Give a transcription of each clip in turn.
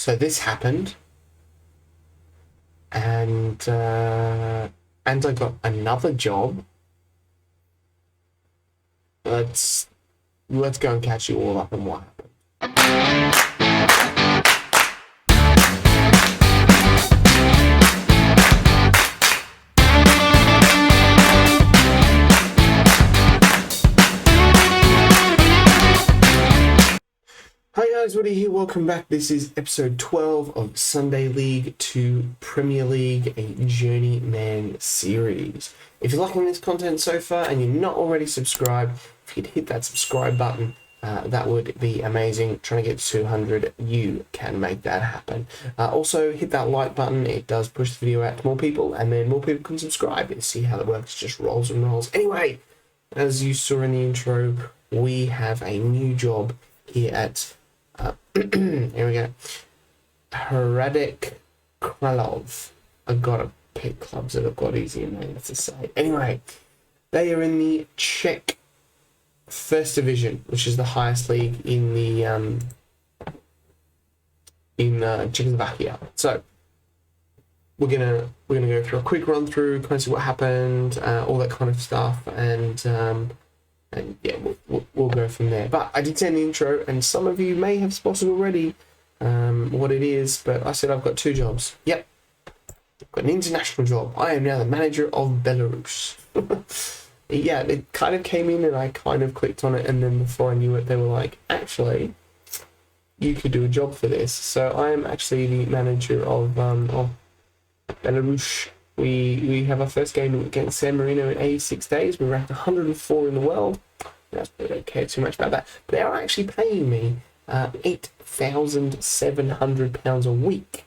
So this happened, and I got another job. Let's go and catch you all up on what happened. Hi guys, Woody here, welcome back. This is episode 12 of Sunday League to Premier League, a Journeyman series. If you're liking this content so far and you're not already subscribed, if you could hit that subscribe button, that would be amazing. Trying to get to 200, you can make that happen. Also, hit that like button. It does push the video out to more people, and then more people can subscribe and see how that works. Just rolls and rolls. Anyway, as you saw in the intro, we have a new job here at here we go. Hradec Kralov. I've got to pick clubs that have got easier names to say. Anyway, they are in the Czech First Division, which is the highest league in the Czechoslovakia. So we're gonna go through a quick run through, kind of see what happened, all that kind of stuff, and yeah, we'll go from there. But I did say in the intro, and some of you may have spotted already what it is, but I said I've got two jobs. Yep, I've got an international job. I am now the manager of Belarus. Yeah, it kind of came in and I kind of clicked on it, and then before I knew it, they were like, actually, you could do a job for this. So I am actually the manager of Belarus. We have our first game against San Marino in 86 days. We're ranked 104 in the world. I don't care too much about that. But they are actually paying me £8,700 a week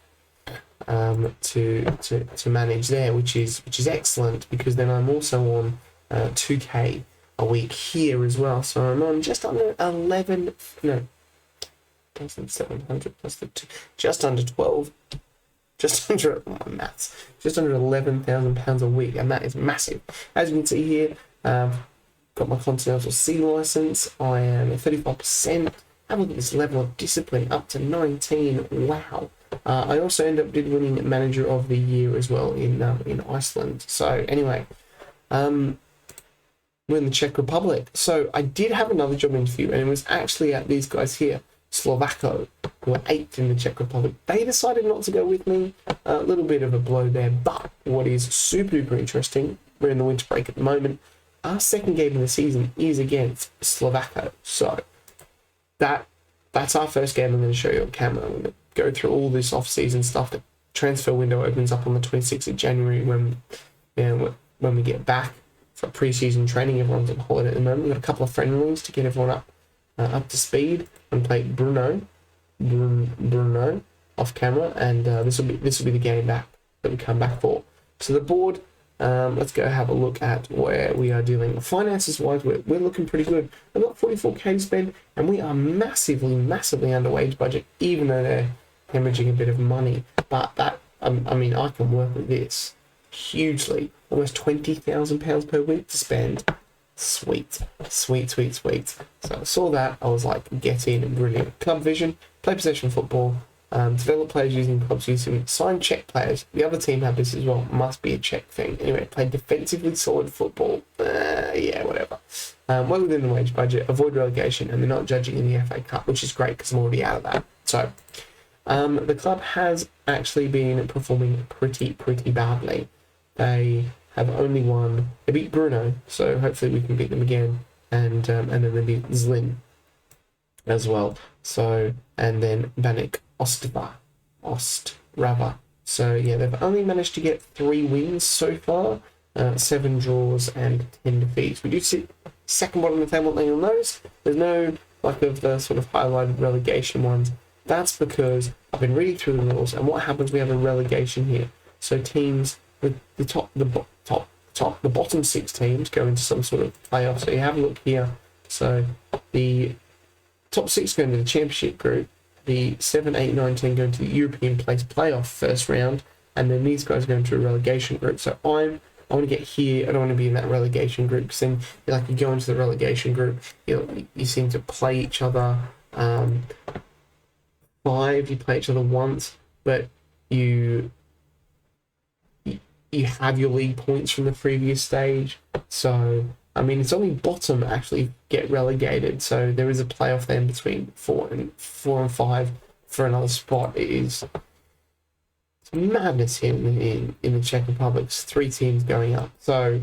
to manage there, which is excellent, because then I'm also on 2K a week here as well. So I'm on just under 1,700 plus the two, just under 12. Just under £11,000 a week, and that is massive. As you can see here, got my Continental C license. I am at 35%. Have a look at this level of discipline, up to 19. Wow. I also did winning Manager of the Year as well in Iceland. So anyway, we're in the Czech Republic. So I did have another job interview, and it was actually at these guys here, Slovakia, who were 8th in the Czech Republic. They decided not to go with me. A little bit of a blow there, but what is super duper interesting, we're in the winter break at the moment. Our second game of the season is against Slovakia. So that's our first game. I'm going to show you on camera. I'm going to go through all this off-season stuff. The transfer window opens up on the 26th of January when we get back for pre-season training. Everyone's on holiday at the moment. We've got a couple of friendlies to get everyone up to speed, and play Bruno off camera, and this will be the game back that we come back for. So the board, let's go have a look at where we are dealing. Finances wise, we're looking pretty good. I've got 44k to spend, and we are massively under wage budget, even though they're hemorrhaging a bit of money. But that, I mean, I can work with this hugely. Almost £20,000 per week to spend. Sweet. So I saw that, I was like, get in, brilliant. Club vision, play possession football, develop players using club system, sign Czech players. The other team had this as well, must be a Czech thing. Anyway, play defensively solid football. Yeah, whatever. Well within the wage budget, avoid relegation, and they're not judging in the FA Cup, which is great because I'm already out of that. So the club has actually been performing pretty badly. They have only won. They beat Bruno, so hopefully we can beat them again, and then they beat Nlend as well. So, and then Banik Ostrava. So yeah, they've only managed to get 3 wins so far, 7 draws and 10 defeats. We do sit second bottom of the table. You'll notice there's no like of the sort of highlighted relegation ones. That's because I've been reading through the rules, and what happens? We have a relegation here. So teams with the bottom 6 teams go into some sort of playoff. So you have a look here. So the top 6 go into the championship group. The 7, 8, 9, 10 go into the European place playoff first round, and then these guys go into a relegation group. So I want to get here. I don't want to be in that relegation group, because then like you go into the relegation group, you seem to play each other 5, you play each other once, but you you have your league points from the previous stage. So, I mean, it's only bottom actually get relegated. So there is a playoff then between 4 and 5 for another spot. It's madness here in the Czech Republic. It's 3 teams going up. So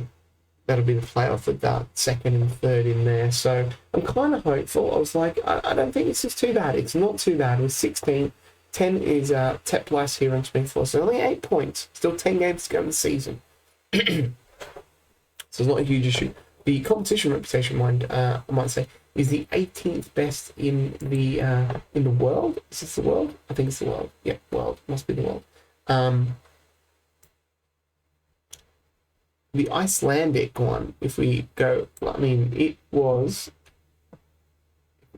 that'll be the playoff with that second and third in there. So I'm kind of hopeful. I was like, I don't think this is too bad. It's not too bad. With 16, 10 is Teplice here on 24. So only 8 points. Still 10 games to go in the season. So it's not a huge issue. The competition reputation, I might say, is the 18th best in the world. Is this the world? I think it's the world. Yeah, world. Must be the world. The Icelandic one, if we go, I mean, it was,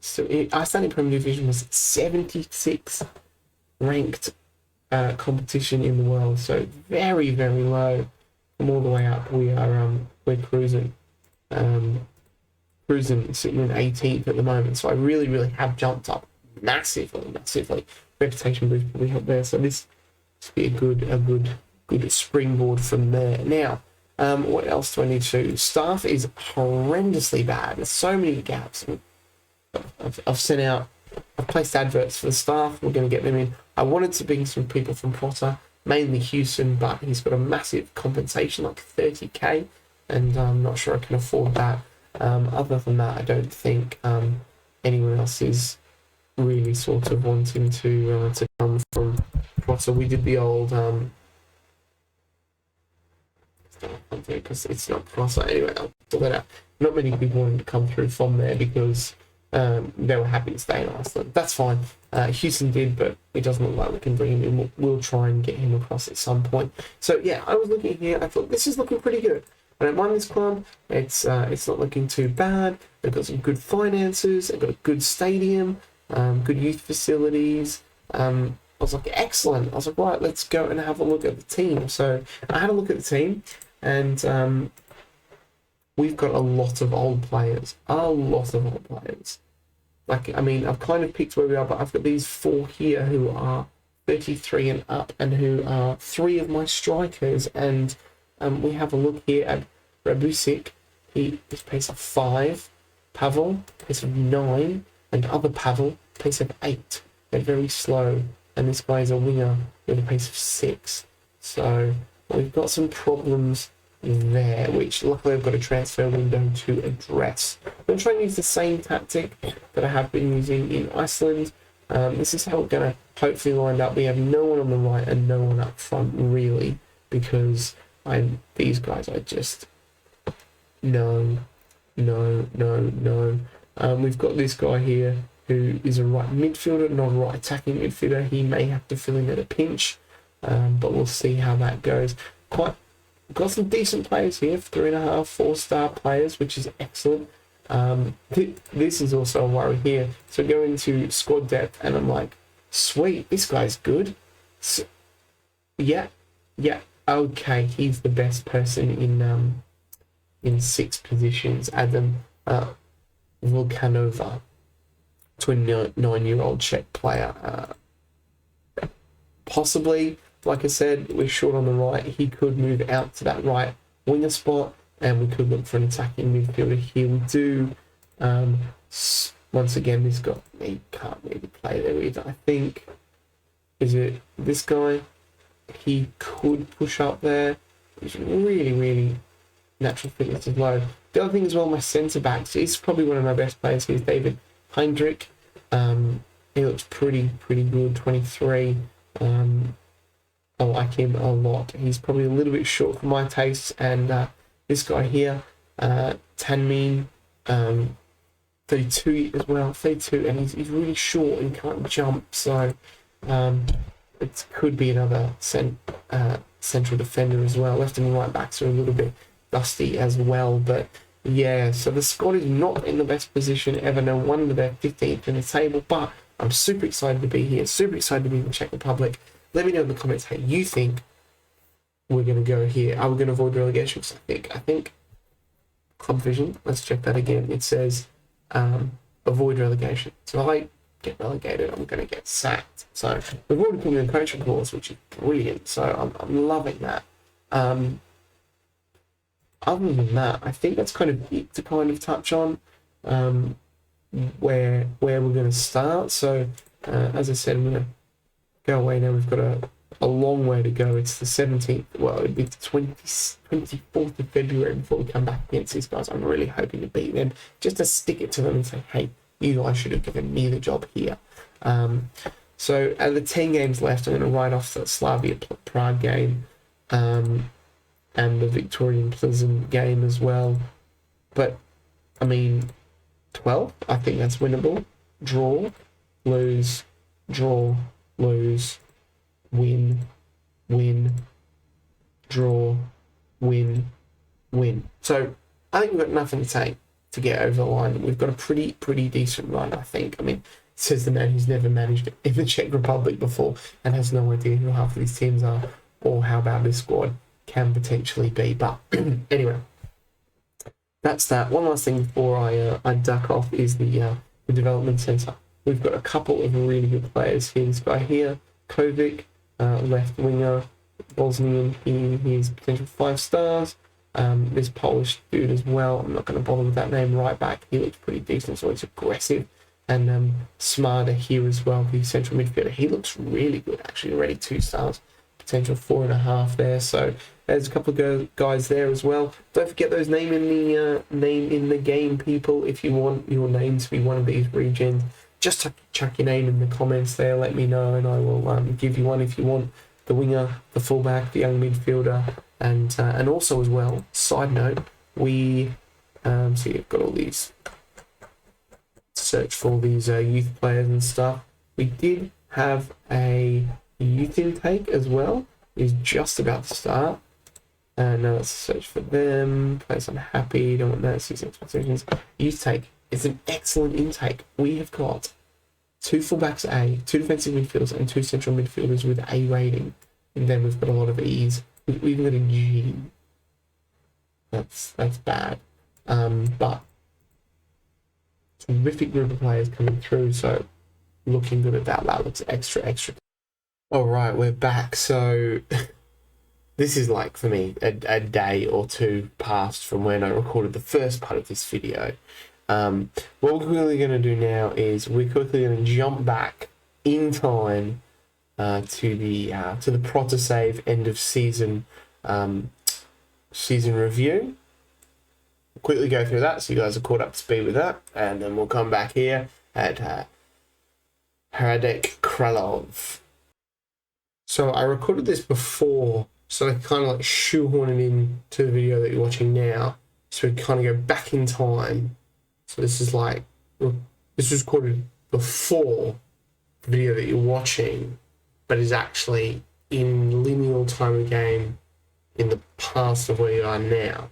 so Icelandic Premier Division was 76th ranked competition in the world, so very, very low. From all the way up, we're cruising, sitting in 18th at the moment, so I really, really have jumped up massively. Reputation boost probably helped there, so this should be a good springboard from there. Now, what else do I need to do? Staff is horrendously bad. There's so many gaps. I've sent out, I've placed adverts for the staff. We're going to get them in. I wanted to bring some people from Potter, mainly Houston, but he's got a massive compensation, like 30k, and I'm not sure I can afford that. Other than that, I don't think anyone else is really sort of wanting to come from Potter. We did the old because it's not Potter anyway. I'll sort that out. Not many people wanted to come through from there because they were happy to stay in Iceland. That's fine. Houston did, but it doesn't look like we can bring him in. We'll try and get him across at some point. So yeah, I was looking here. I thought this is looking pretty good. I don't mind this club. It's not looking too bad. They've got some good finances. They've got a good stadium, good youth facilities. I was like, excellent. I was like, right, let's go and have a look at the team. So I had a look at the team, and we've got a lot of old players. Like, I mean, I've kind of picked where we are, but I've got these 4 here who are 33 and up, and who are 3 of my strikers. And we have a look here at Rabusic. He is pace of 5. Pavel, pace of 9. And other Pavel, pace of 8. They're very slow. And this guy is a winger with a pace of 6. So we've got some problems there, which luckily I've got a transfer window to address. I'm trying to use the same tactic that I have been using in Iceland. This is how we're going to hopefully line up. We have no one on the right and no one up front, really, because these guys are just no. We've got this guy here who is a right midfielder, not a right attacking midfielder. He may have to fill in at a pinch, but we'll see how that goes. Got some decent players here, 3.5, 4-star players, which is excellent. This is also a worry here. So go into squad depth, and I'm like, sweet, this guy's good. So, yeah, okay, he's the best person in 6 positions. Adam Vulkanova, 29-year-old Czech player. Possibly, like I said, we're short on the right. He could move out to that right winger spot, and we could look for an attacking midfielder here. We do. Once again, this guy, he can't really play there either. I think, is it this guy? He could push up there. He's really natural fitness is low. The other thing as well, my centre backs is probably one of my best players here is David Heinrich. He looks pretty good, 23. I like him a lot. He's probably a little bit short for my tastes. And this guy here, Tanmin, 32 as well, 32, and he's really short and can't jump. So it could be another central defender as well. Left and right backs are a little bit dusty as well. But yeah, so the squad is not in the best position ever. No wonder they're 15th in the table. But I'm super excited to be here. Super excited to be in the Czech Republic. Let me know in the comments how you think we're going to go here. Are we going to avoid relegation? Because I think Club Vision, let's check that again. It says avoid relegation. So I get relegated, I'm going to get sacked. So we've already put me in coaching course, which is brilliant. So I'm loving that. Other than that, I think that's kind of it to kind of touch on where we're going to start. So as I said, I'm going to go away now. We've got a long way to go. It's the 17th. Well, it'd be the 24th of February before we come back against these guys. I'm really hoping to beat them, just to stick it to them and say, hey, you guys should have given me the job here. So out of the 10 games left, I'm going to write off the Slavia Prague game and the Victorian Pleasant game as well. But, I mean, 12, I think that's winnable. Draw, lose, win, draw, win. So I think we've got nothing to take to get over the line. We've got a pretty decent run, I think. I mean, says the man who's never managed in the Czech Republic before and has no idea who half of these teams are or how bad this squad can potentially be. But anyway, that's that. One last thing before I duck off is the development centre. We've got a couple of really good players here. This guy here, Kovic, left winger, Bosnian. He's potential 5 stars. This Polish dude as well. I'm not going to bother with that name. Right back, he looks pretty decent, so he's aggressive. And Smarter here as well, the central midfielder. He looks really good, actually. Already 2 stars. Potential 4.5 there. So there's a couple of guys there as well. Don't forget those name in the game, people. If you want your name to be one of these regions, just chuck your name in the comments there. Let me know, and I will give you one if you want the winger, the fullback, the young midfielder, and also as well. Side note, we so you've got all these. Search for these youth players and stuff. We did have a youth intake as well. It's just about to start. Now let's search for them. Players unhappy, don't want that. 6 expectations. Youth take. It's an excellent intake. We have got 2 fullbacks A, 2 defensive midfielders, and 2 central midfielders with A rating. And then we've got a lot of E's. We've even got a G. That's bad. But terrific group of players coming through, so looking good at that. That looks extra. All right, we're back. So this is like, for me, a day or two past from when I recorded the first part of this video. What we're quickly going to do now is we're quickly going to jump back in time to the Proto Save end of season review. Quickly go through that so you guys are caught up to speed with that, and then we'll come back here at Hradec Kralov. So I recorded this before, so I kind of like shoehorn it in to the video that you're watching now, so we kind of go back in time. So this is like, this was recorded before the video that you're watching, but is actually in lineal time of game in the past of where you are now.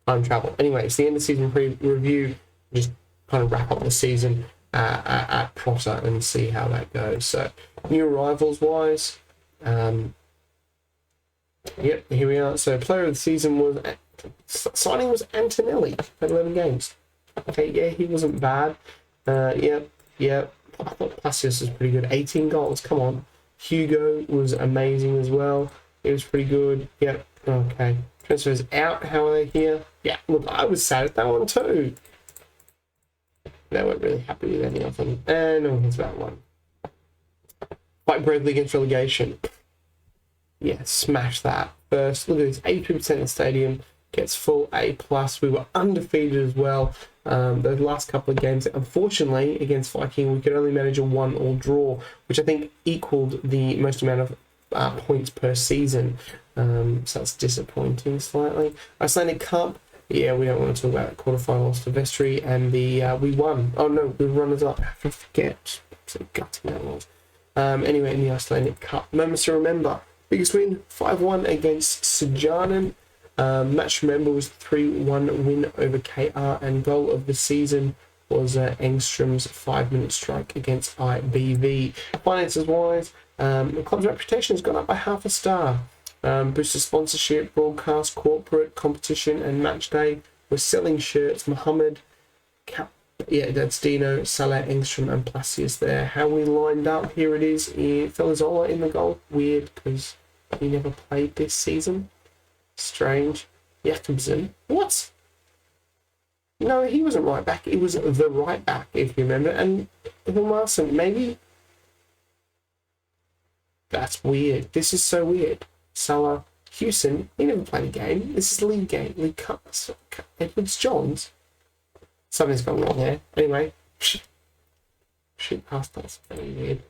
Time travel. Anyway, it's the end of season review. Just kind of wrap up the season at Proto and see how that goes. So, new arrivals wise, yep, here we are. So, player of the season was signing was Antonelli. Had 11 games. Okay, yeah, he wasn't bad. Yep. I thought Pastures was pretty good. 18 goals. Come on. Hugo was amazing as well. It was pretty good. Yep. Okay. Transfers out. How are they here? Yeah, look, I was sad at that one too. They weren't really happy with any of them. And no one cares about one. Fight bravely against relegation. Yeah, smash that. First, look at this. 82% in the stadium. Gets full A+. We were undefeated as well. The last couple of games, unfortunately, against Viking, we could only manage a 1-1 draw, which I think equaled the most amount of points per season. So that's disappointing slightly. Icelandic Cup, yeah, we don't want to talk about it. Quarterfinal loss to Vestry, and we won. Oh no, we runners up. I forget. So gutting that was. Anyway, in the Icelandic Cup, moments to remember. Biggest win, 5-1 against Sejanen. Match to remember was 3-1 win over KR, and goal of the season was Engstrom's 5-minute strike against IBV. Finances wise, the club's reputation has gone up by half a star. Boosted sponsorship, broadcast, corporate, competition, and match day. We're selling shirts. Mohammed Yeah, that's Dino, Salah, Engstrom, and Pastures there. How we lined up, here it is. Felizola in the goal. Weird, because he never played this season. Strange. Jakobsen. What? No, he wasn't right back. It was the right back, if you remember. And Hilmarsson, maybe? That's weird. This is so weird. Salah, Houston, he never played a game. This is a league game. League Cup. Edwards Johns. Something's gone wrong there. Anyway. Shoot past that's very weird.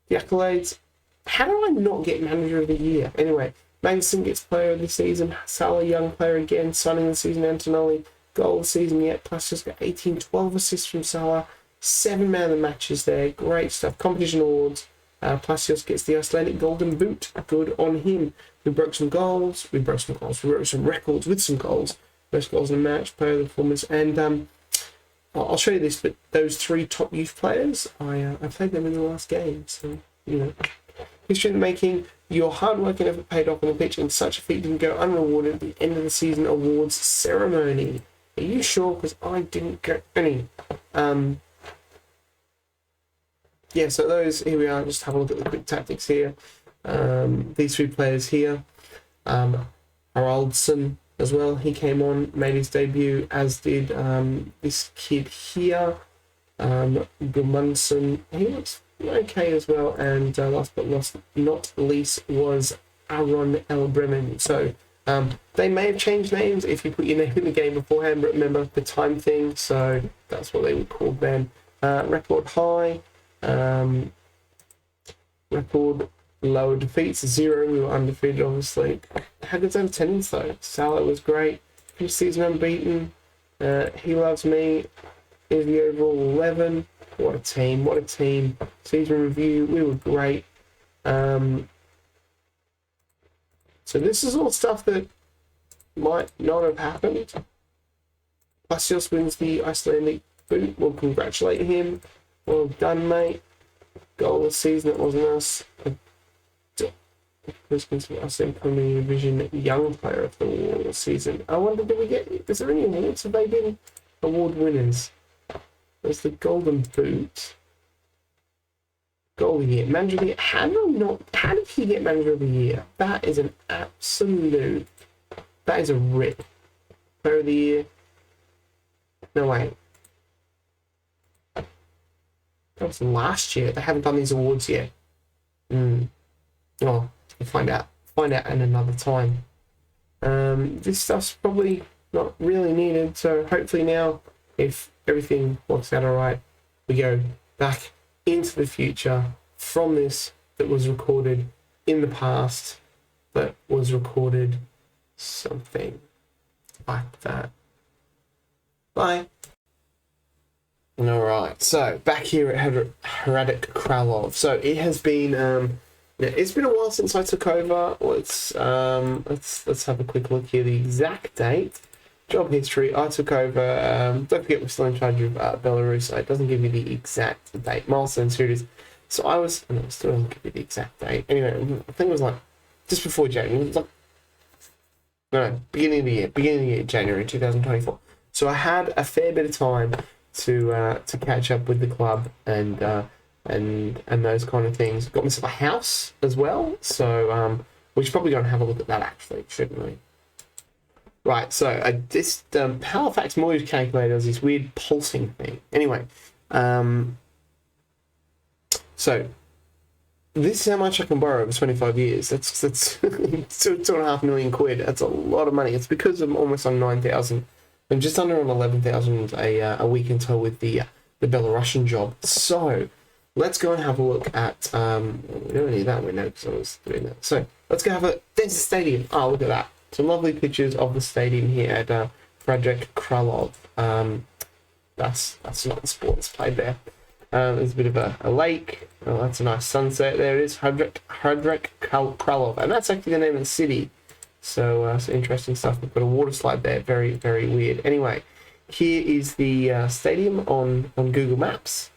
The Accolades. How do I not get Manager of the Year? Anyway, Magnuson gets Player of the Season. Salah, Young Player again. Signing of the Season, Antonelli. Goal of the Season yet. Plus just got 18, 12 assists from Salah. 7 man of the matches there. Great stuff. Competition awards. Pastures gets the Icelandic Golden Boot. Good on him. We broke some goals. We broke some records with some goals. Most goals in a match. Player of the performance. And I'll show you this, but those 3 top youth players, I played them in the last game. So, you know, history in the making. Your hard work and effort paid off on the pitch, and such a feat didn't go unrewarded at the end of the season awards ceremony. Are you sure? Because I didn't get any. Yeah, so those, here we are. Just have a look at the quick tactics here. These 3 players here. Haraldsson as well. He came on, made his debut, as did this kid here. Gudmundsson. He looks okay as well. And last but not least was Aaron L. Bremen. So they may have changed names if you put your name in the game beforehand, but remember the time thing, so that's what they were called then. Record high. Record low defeats 0. We were undefeated, obviously. How good's our attendance though? Salah was great. Finished season unbeaten. He loves me. Is the overall 11. What a team! What a team! Season review. We were great. So this is all stuff that might not have happened. Pastures wins the Icelandic boot. We'll congratulate him. Well done, mate. Goal of the season, that wasn't us. Us in Premier Division Young Player of the Season. I wonder, did we get, is there any awards? Have they been award winners? There's the Golden Boot. Goal of the Year. Manager of the Year. How did he get Manager of the Year? That is an absolute, that is a rip. Player of the Year. No, wait. That was last year. They haven't done these awards yet. Oh, we'll find out. Find out in another time. This stuff's probably not really needed. So hopefully now, if everything works out alright, we go back into the future from this that was recorded in the past, that was recorded something like that. Bye. Alright, so back here at Hradec Kralov. So it has been it's been a while since I took over. Let's have a quick look here. The exact date, job history. I took over. Don't forget we're still in charge of Belarus. So it doesn't give you the exact date. Milestones, here it is. So I was, no, it still doesn't give you the exact date. Anyway, I think it was like just before January. It was like beginning of the year, January 2024. So I had a fair bit of time to catch up with the club and those kind of things. Got myself a house as well, so we should probably go and have a look at that actually, shouldn't we? Right, so this Halifax mortgage calculator is this weird pulsing thing. Anyway, so this is how much I can borrow over 25 years. That's £2.5 million quid. That's a lot of money. It's because I'm almost on 9,000. I'm just under on 11,000 a week until with the Belarusian job. So let's go and have a look at we don't need that window because I was doing that. So let's go have a, there's the stadium. Oh, look at that. Some lovely pictures of the stadium here at Hradec Kralov. That's not the sport that's played there. There's a bit of a lake. Oh, that's a nice sunset. There it is, Hradec Kralov, and that's actually the name of the city. So, interesting stuff. We've got a water slide there. Very, very weird. Anyway, here is the stadium on Google Maps.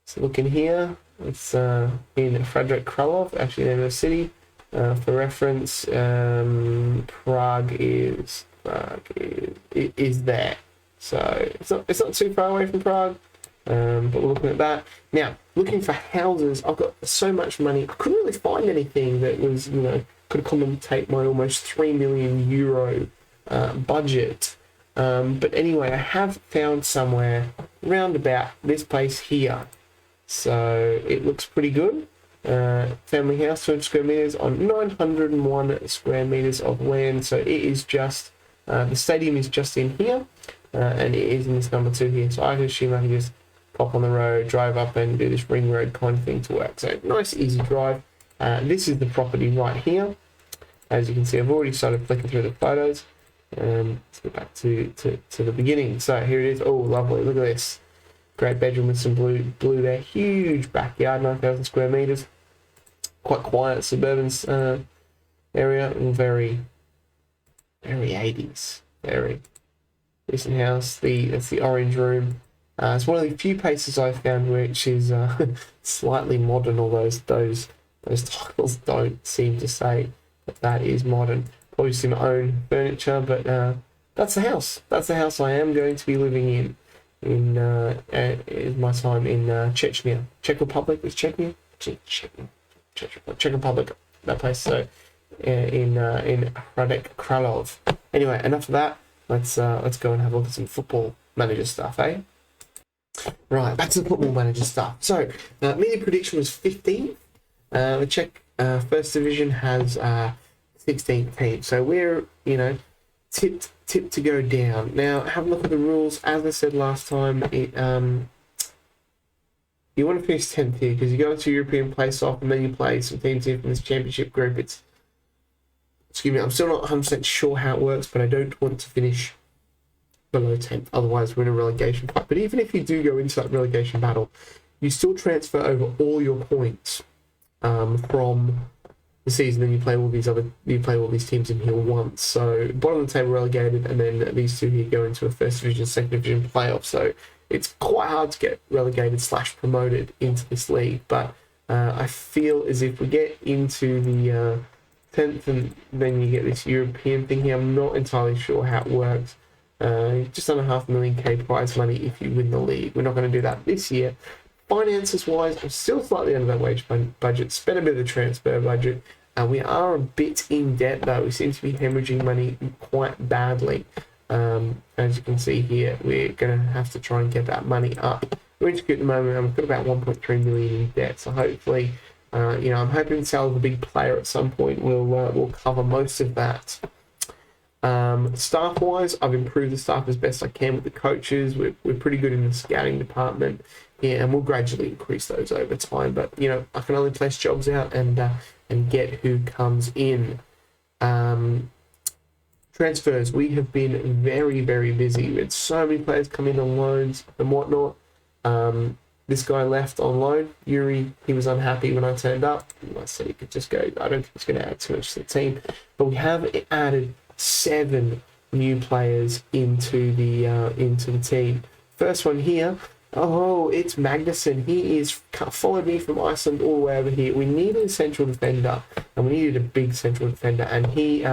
So look in here. It's in Hradec Kralov, actually the name of the city. For reference, Prague is there. So it's not too far away from Prague. But we're looking at that. Now, looking for houses, I've got so much money, I couldn't really find anything that was, could accommodate my almost 3 million euro budget. But anyway, I have found somewhere round about this place here. So it looks pretty good. Family house, 200 square meters on 901 square meters of land. So it is just, the stadium is just in here, and it is in this number 2 here. So I can assume I can just pop on the road, drive up and do this ring road kind of thing to work. So nice, easy drive. This is the property right here. As you can see, I've already started flicking through the photos. Let's go back to the beginning. So here it is. Oh, lovely. Look at this. Great bedroom with some blue there. Huge backyard, 9,000 square meters. Quite quiet suburban area. And very 80s. Very decent house. That's the orange room. It's one of the few places I've found which is slightly modern, although those titles don't seem to say that is modern. Probably see my own furniture, but that's the house. That's the house I am going to be living in my time in Chechnya. Czech Republic is Chechnya? Czech Republic, that place. So in Hradec Králové. Anyway, enough of that. Let's go and have a look at some Football Manager stuff, eh? Right, back to the Football Manager stuff. So, media prediction was 15th. The Czech First Division has 16th team. So we're, tipped to go down. Now, have a look at the rules. As I said last time, you want to finish 10th here because you go into European place-off and then you play some teams here from this championship group. Excuse me, I'm still not 100% sure how it works, but I don't want to finish below 10th, otherwise we're in a relegation fight. But even if you do go into that relegation battle, you still transfer over all your points from the season, and you play all these teams in here once. So bottom of the table relegated, and then these two here go into a first division, second division playoff. So it's quite hard to get relegated / promoted into this league. But I feel as if we get into the 10th, and then you get this European thing here. I'm not entirely sure how it works. Just under $500,000 prize money if you win the league. We're not going to do that this year. Finances wise, I'm still slightly under that wage budget. Spent a bit of the transfer budget. We are a bit in debt though. We seem to be hemorrhaging money quite badly. As you can see here, we're going to have to try and get that money up. We're in at the moment. I've got about 1.3 million in debt. So hopefully, I'm hoping to sell the big player at some point. We'll cover most of that. Staff-wise, I've improved the staff as best I can with the coaches. We're pretty good in the scouting department, and we'll gradually increase those over time. But I can only place jobs out and get who comes in. Transfers, we have been very, very busy. We had so many players come in on loans and whatnot. This guy left on loan, Yuri. He was unhappy when I turned up. I said he could just go. I don't think he's going to add too much to the team, but we have added 7 new players into the team. First one here, it's Magnusson. He is followed me from Iceland all the way over here. We needed a central defender, and we needed a big central defender, and he's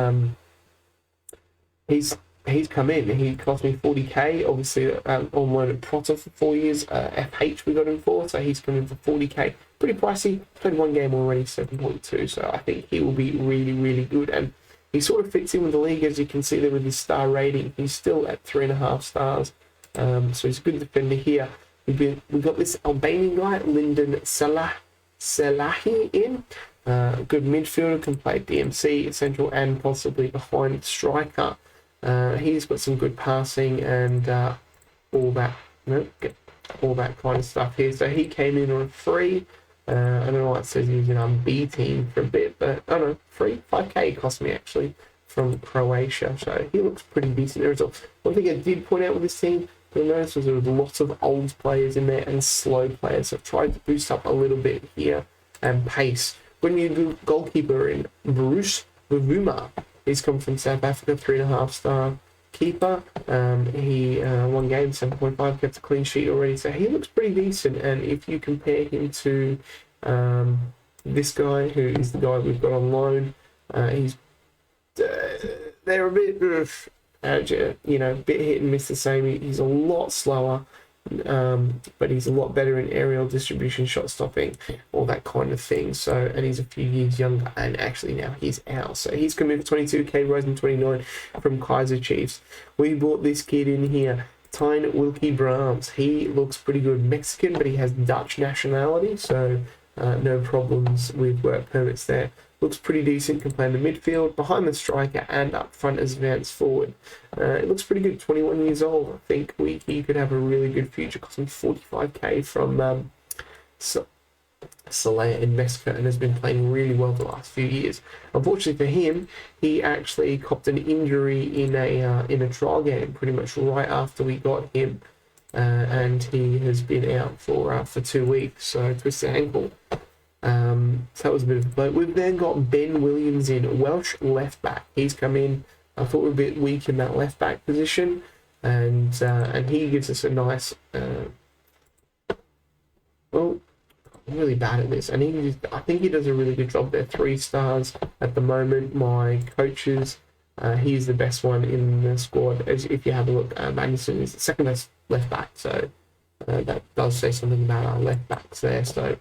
come in. He cost me 40k. Obviously, on loan at Protter for 4 years. FH we got him for, so he's come in for 40k. Pretty pricey. Played one game already, 7.2. So I think he will be really, really good, and he sort of fits in with the league, as you can see there with his star rating. He's still at 3.5 stars. So he's a good defender here. We've got this Albanian guy, Lyndon Selahi in. Good midfielder, can play DMC, central, and possibly behind striker. He's got some good passing and all that kind of stuff here. So he came in on free. I don't know what it says. He was in B team for a bit, but I don't know, free 5k cost me actually from Croatia. So he looks pretty decent there as well. One thing I did point out with this team, you'll notice was there was lots of old players in there and slow players. So I've tried to boost up a little bit here and pace. When you goalkeeper in Bruce Vuvuma, he's come from South Africa, 3.5 star keeper. He one game, 7.5, kept a clean sheet already, so he looks pretty decent. And if you compare him to this guy, who is the guy we've got on loan, they're a bit bit hit and miss the same. He's a lot slower, but he's a lot better in aerial distribution, shot stopping, all that kind of thing. So, and he's a few years younger, and actually now he's out. So he's coming for 22k, rising 29 from Kaiser Chiefs. We bought this kid in here, Tyne Wilkie Brahms. He looks pretty good, Mexican, but he has Dutch nationality, so no problems with work permits there. Looks pretty decent, can play in the midfield, behind the striker, and up front as advanced forward. It looks pretty good, 21 years old. I think he could have a really good future, costing 45k from Celaya in Mexico, and has been playing really well the last few years. Unfortunately for him, he actually copped an injury in a trial game pretty much right after we got him, and he has been out for 2 weeks, so twisted ankle. So that was a bit of a blow. We've then got Ben Williams in, Welsh left back. He's come in. I thought we were a bit weak in that left back position, and he gives us a nice. I'm really bad at this, and I think he does a really good job there. 3 stars at the moment. My coaches, he's the best one in the squad. As if you have a look, Magnuson is the second best left back. So that does say something about our left backs there. So.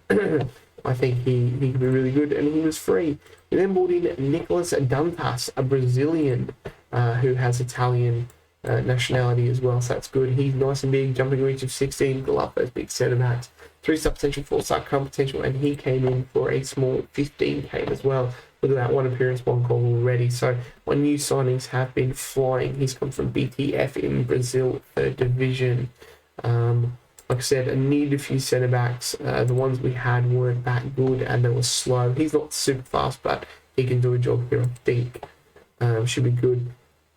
I think he could be really good, and he was free. We then brought in Nicolas Dantas, a Brazilian who has Italian nationality as well, so that's good. He's nice and big, jumping reach of 16, love those big centre backs. 3-star potential, 4-star current potential, and he came in for a small 15k as well. Look at that, 1 appearance, 1 goal already. So my new signings have been flying. He's come from BTF in Brazil, 3rd division. Like I said, I needed a few centre backs. The ones we had weren't that good, and they were slow. He's not super fast, but he can do a job here, I think. Should be good.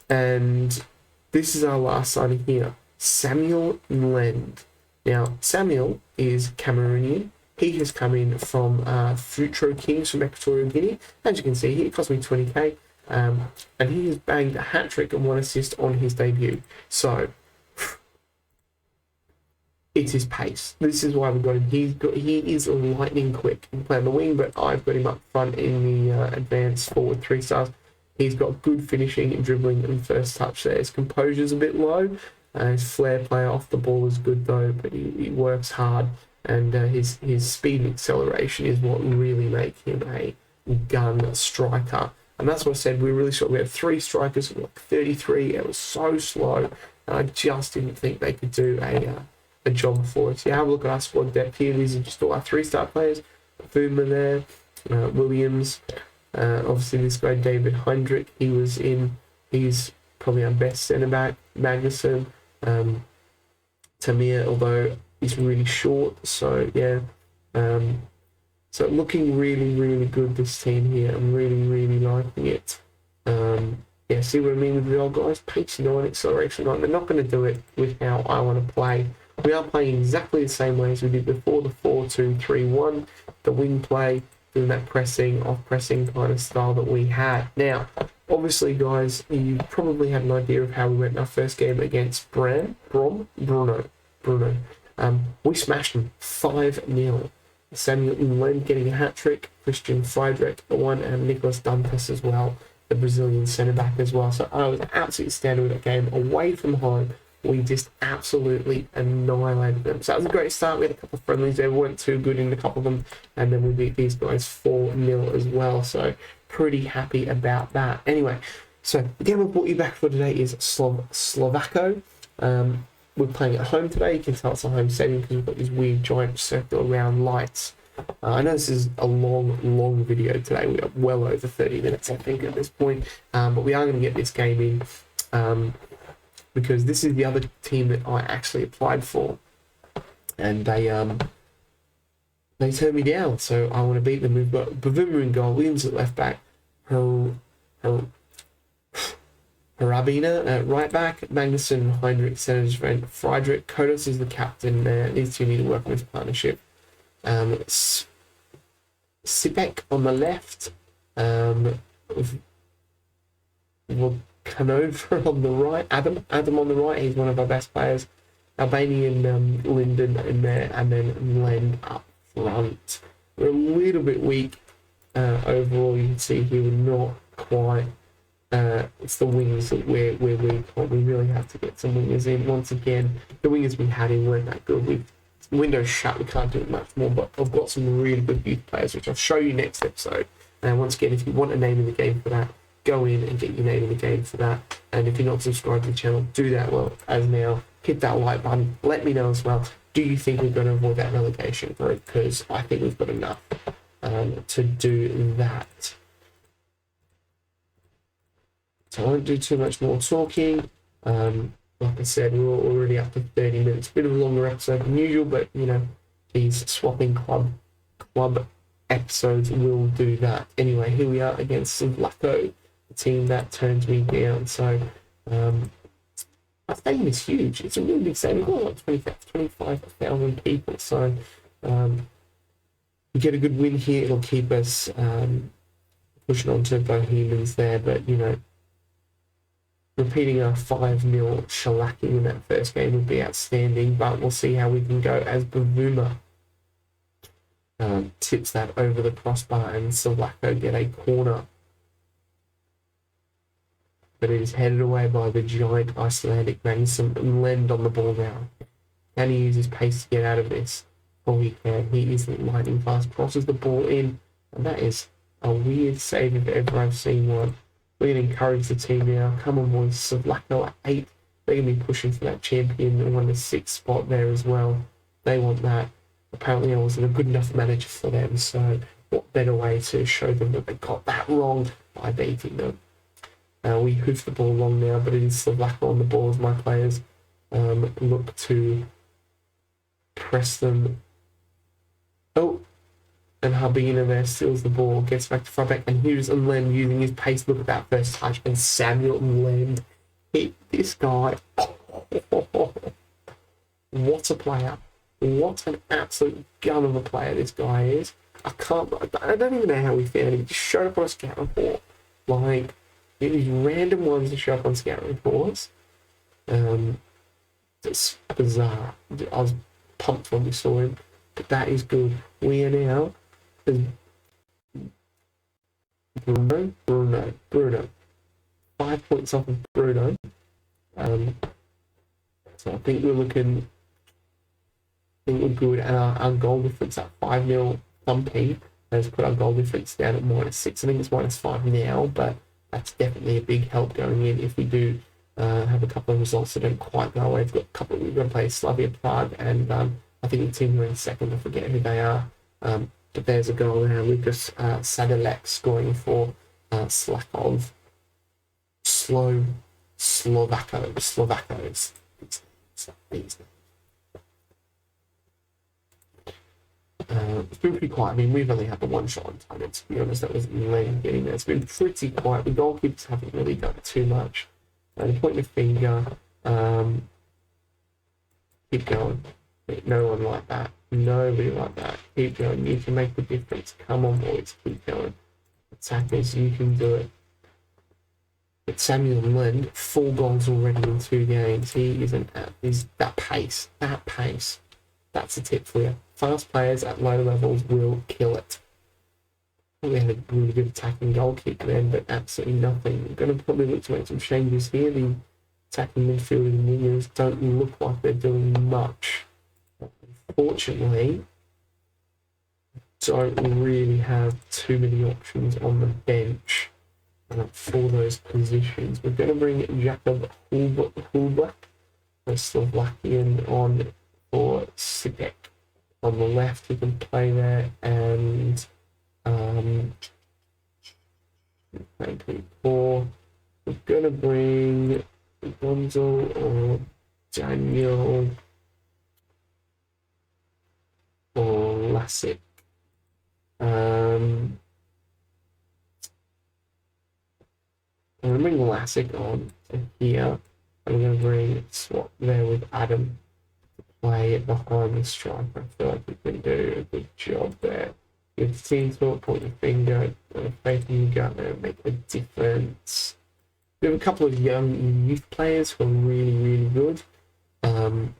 And this is our last signing here, Samuel Nlend. Now, Samuel is Cameroonian. He has come in from Futro Kings from Equatorial Guinea. As you can see, he cost me 20k, and he has banged a hat-trick and 1 assist on his debut. So it's his pace. This is why we got him. He is lightning quick. He can play on the wing, but I've got him up front in the advanced forward, 3 stars. He's got good finishing, dribbling, and first touch there. His composure's a bit low. His flair play off the ball is good though, but he works hard, and his speed and acceleration is what really make him a gun striker. And that's what I said. We really short. We had 3 strikers, like 33. It was so slow, and I just didn't think they could do a job for us. Yeah, have a look at our squad depth here. These are just all our 3-star players. Fuma there, Williams, obviously this guy David Heinrich, he's probably our best centre back. Magnuson, Tamir, although he's really short, so yeah. So looking really, really good, this team here. I'm really, really liking it. Yeah, see what I mean with the old guys? Pace 9, acceleration 9. They're not going to do it with how I want to play. We are playing exactly the same way as we did before, the 4-2-3-1, the wing play, doing that pressing, off-pressing kind of style that we had. Now, obviously, guys, you probably had an idea of how we went in our first game against Bruno. We smashed them 5-0. Samuel Nlend getting a hat-trick, Christian Friedrich, the one, and Nicolas Dantas as well, the Brazilian centre-back as well. So I was absolutely standing with that game away from home. We just absolutely annihilated them. So that was a great start. We had a couple of friendlies there. We weren't too good in a couple of them. And then we beat these guys 4-0 as well. So pretty happy about that. Anyway, so the game I brought you back for today is Slovako. We're playing at home today. You can tell it's a home setting because we've got these weird giant circular round lights. I know this is a long video today. We are well over 30 minutes, I think, at this point. But we are going to get this game in. Because this is the other team that I actually applied for, and they turned me down. So I want to beat them. We've got Bavuma in goal, Williams at left back, Harabina at right back, Magnuson, Heinrich, Senators friend, Friedrich, Kodos is the captain there. These two need to work on this partnership. Sipek on the left, Canova on the right, Adam on the right, he's one of our best players. Albanian Linden in there, and then Nlend up front. We're a little bit weak overall. You can see here we're not quite it's the wings that we're weak on. We really have to get some wingers in. Once again, the wingers we had in weren't that good. Windows shut, we can't do it much more, but I've got some really good youth players, which I'll show you next episode. And once again, if you want a name in the game for that, go in and get your name in the game for that. And if you're not subscribed to the channel, do that as now. Hit that like button. Let me know as well. Do you think we're going to avoid that relegation group? Because I think we've got enough to do that. So I won't do too much more talking. Like I said, we're already up to 30 minutes. Bit of a longer episode than usual, but you know, these swapping club episodes will do that. Anyway, here we are against Slavko, the team that turns me down. So our stadium is huge. It's a really big stadium. We've got like 25,000 people. So we get a good win here. It'll keep us pushing on to Bohemians there, but you know, repeating our 5-0 shellacking in that first game would be outstanding, but we'll see how we can go as Bavuma tips that over the crossbar and Slavko get a corner. But it is headed away by the giant Icelandic man. Some Nlend on the ball now. Can he use his pace to get out of this? Oh, he can. He is lightning fast, crosses the ball in, and that is a weird save if ever I've seen one. We're going to encourage the team now. Come on, boys. Slavko at 8. They're going to be pushing for that champion and won the 6th spot there as well. They want that. Apparently I wasn't a good enough manager for them, so what better way to show them that they got that wrong by beating them. We hoof the ball along now, but it is Slavko on the ball as my players look to press them. Oh, and Harbina there steals the ball, gets back to front back, and here's Nlend using his pace. Look at that first touch, and Samuel Nlend hit this guy. What a player. What an absolute gun of a player this guy is. I don't even know how we found him. He just showed up on a scout report. Like, these random ones that show up on scout reports. It's bizarre. I was pumped when we saw him, but that is good. We are now Bruno. 5 points off of Bruno. So I think we're looking. I think we're good, and our goal difference at 5-0 thumping has put our goal difference down at -6. I think it's -5 now, but that's definitely a big help going in if we do have a couple of results that don't quite go away. We've got to play Slavia Prague, and I think the team are in second. I forget who they are. But there's a goal now. Lucas Sadilek scoring for Slovakos. It's been pretty quiet. I mean, we've only had the one shot on target, to be honest. That was Nlend getting there. It's been pretty quiet. The goalkeepers haven't really done too much. And pointing a finger. Keep going. No one like that. Nobody like that. Keep going. You can make the difference. Come on, boys. Keep going. Attackers, you can do it. But Samuel Nlend, 4 goals already in 2 games. He isn't at that pace. That pace. That's a tip for you. Fast players at low levels will kill it. We had a really good attacking goalkeeper then, but absolutely nothing. We're going to probably look to make some changes here. The attacking midfield and wingers don't look like they're doing much. Unfortunately, don't really have too many options on the bench for those positions. We're going to bring Jakob Hulbach, a Slovakian, on for Sidek. On the left, he can play there, and 4. We're going to bring Gonzo or Daniel or Lasic. I'm going to bring Lasic on to here. I'm going to bring swap there with Adam. Play it behind the striker. I feel like we can do a good job there. Give the team talk, point your finger, faith in you go there and make a difference. We have a couple of young youth players who are really, really good. And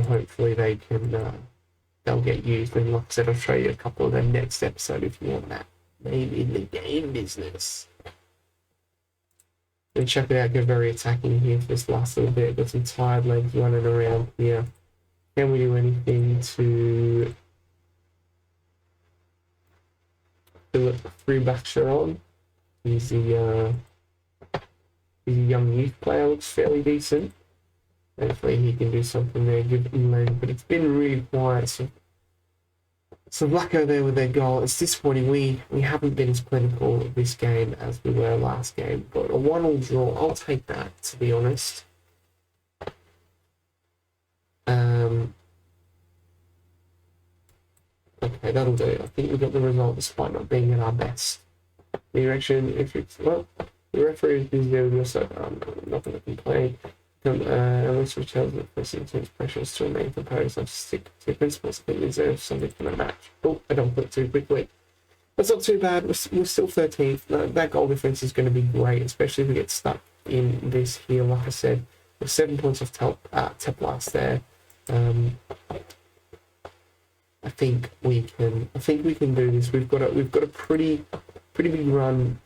hopefully they can they'll get used. And like I said, I'll show you a couple of them next episode if you want that. Maybe in the game business. And check it out, go very attacking here for this last little bit. Got some tired legs running around here. Can we do anything to Philip Freebacher on? He's a young youth player, looks fairly decent. Hopefully he can do something there, give Nlend, but it's been really quiet. So Blacko there with their goal. It's disappointing. We haven't been as clinical this game as we were last game, but a 1-1 draw, I'll take that, to be honest. Okay, that'll do. I think we got the result despite not being at our best. The direction, if it's, well, the referee is busy there with your side. I'm not going to complain. Unless we chose the first intense pressures to remain composed and stick to principles, I think we deserve something from the match. Oh, I don't put it too quickly. That's not too bad. We're still 13th. That goal difference is going to be great, especially if we get stuck in this here. Like I said, we're 7 points off Teplitz there. I think we can do this. We've got a pretty big run,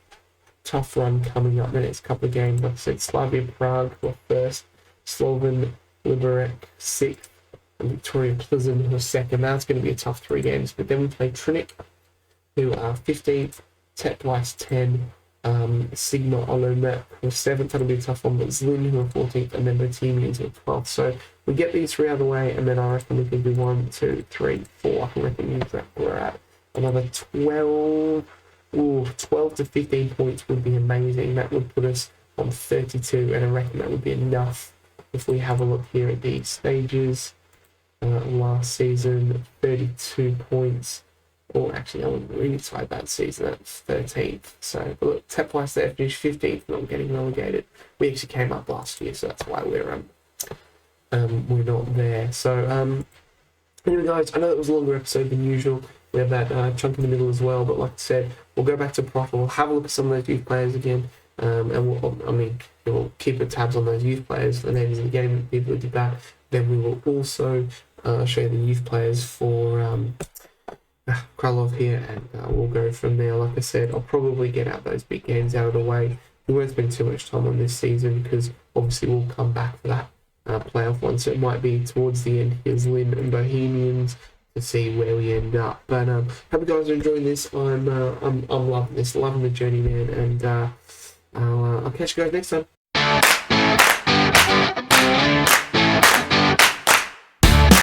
tough run coming up the next couple of games. Like I said, Slavia Prague were first, Slovan Liberec 6th, and Victoria Plzeň who are 2nd. That's going to be a tough 3 games. But then we play Trinec, who are 15th, Teplitz 10, Sigma Olomouc who are 7th. That'll be a tough one. But Zlin who are 14th, and then Bohemians who are 12th. So we get these 3 out of the way, and then I reckon we can do 1, 2, 3, 4. I can reckon we're at another 12. 12 to 15 points would be amazing. That would put us on 32, and I reckon that would be enough. If we have a look here at the stages, last season, 32 points. Or actually, I was really tight that season. That's 13th. So, but look, Teplitz there finished 15th, not getting relegated. We actually came up last year, so that's why we're not there. So, anyway, guys, I know that was a longer episode than usual. We have that chunk in the middle as well, but like I said, we'll go back to Prof. We'll have a look at some of those youth players again, and we'll keep the tabs on those youth players, and then in the game, people who did that, then we will also show you the youth players for Kralov here, and we'll go from there. Like I said, I'll probably get out those big games out of the way. We won't spend too much time on this season because obviously we'll come back for that playoff one, so it might be towards the end. Here's Lynn and Bohemians to see where we end up. But hope you guys are enjoying this. I'm loving this, loving the journey, man, and I'll catch you guys next time.